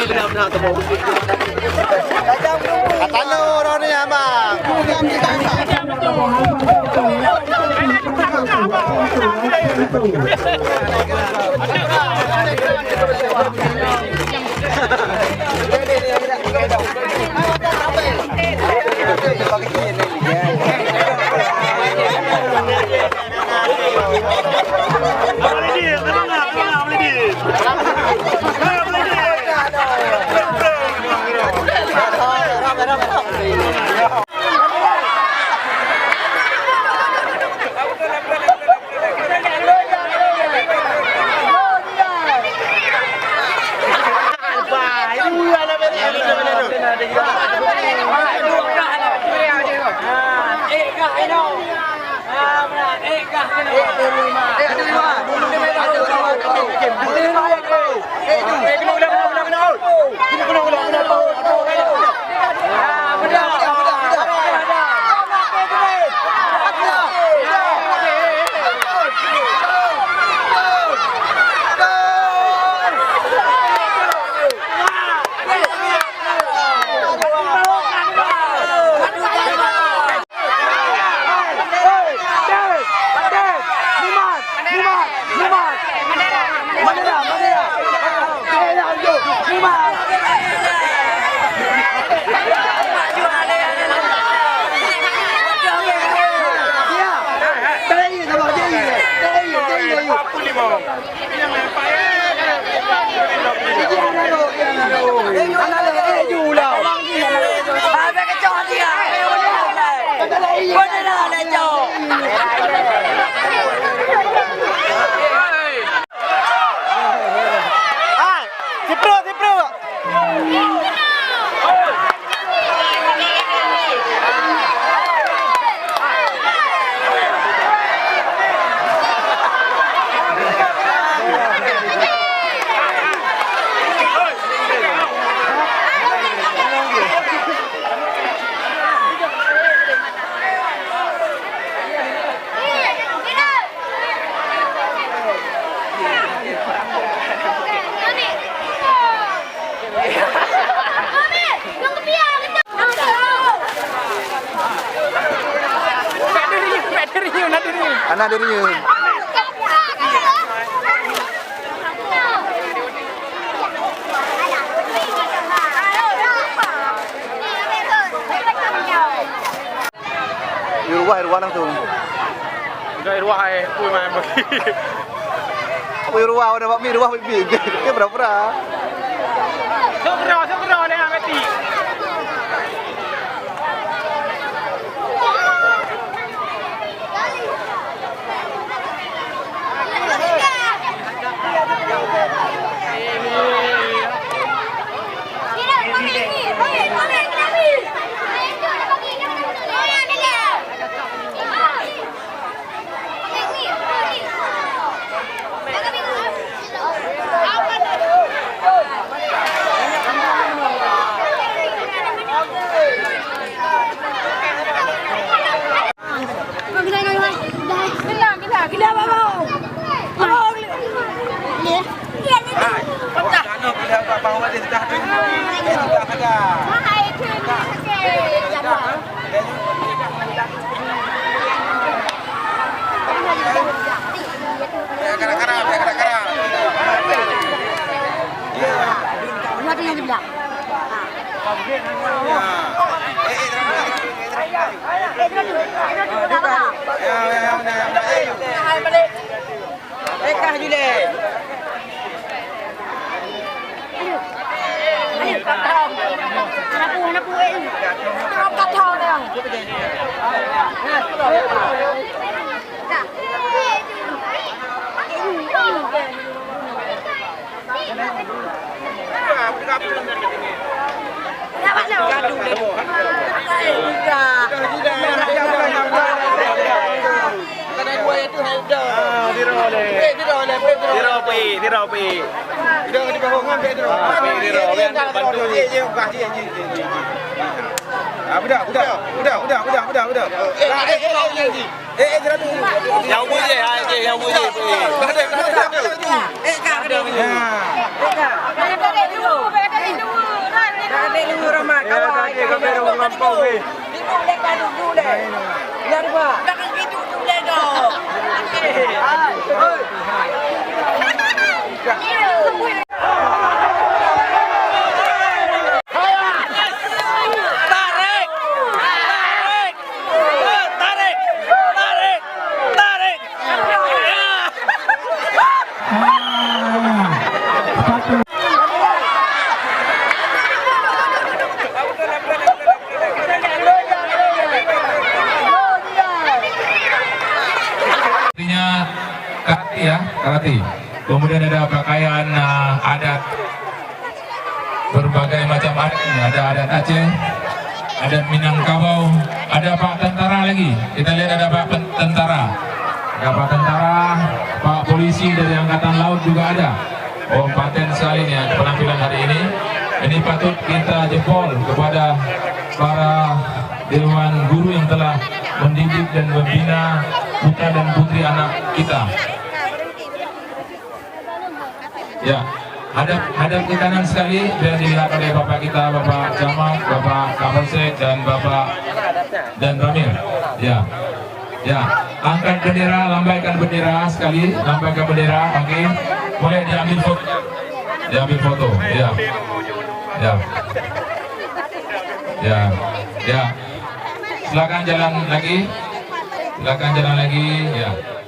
benar-benar tepuk. Katanya orang ni abang. Anak dirinya. Irwah langsung. Enggak irwah pui main bagi. Apa irwah ada bak mi irwah bi. Ke berapa? Segera dengan mati. Yang bunyi, yang bunyi. Kak, ada. Kak, ada. lagi kau baru melampau ni. Duduk dekat duduk deh. Biar Pak. Jangan gitu duduk deh kau. Karate ya, karate. Kemudian ada pakaian adat, berbagai macam adat. Ada adat Aceh, adat Minangkabau, ada Pak Tentara lagi. Kita lihat ada Pak Tentara, ada Pak Tentara, Pak Polisi dari Angkatan Laut juga ada. Oh, paten sekali nih penampilan hari ini. Ini patut kita jempol kepada para dewan guru yang telah mendidik dan membina putra dan putri anak kita. Ya, hadap ke kanan sekali dan dilihat oleh Bapak kita, Bapak Camat, Bapak Kapolsek dan Bapak dan Ramil. Ya, ya, angkat bendera, lambaikan bendera sekali, lambaikan bendera. Oke, boleh diambil foto, diambil foto. Ya, ya, ya, ya. Silakan jalan lagi, silakan jalan lagi. Ya.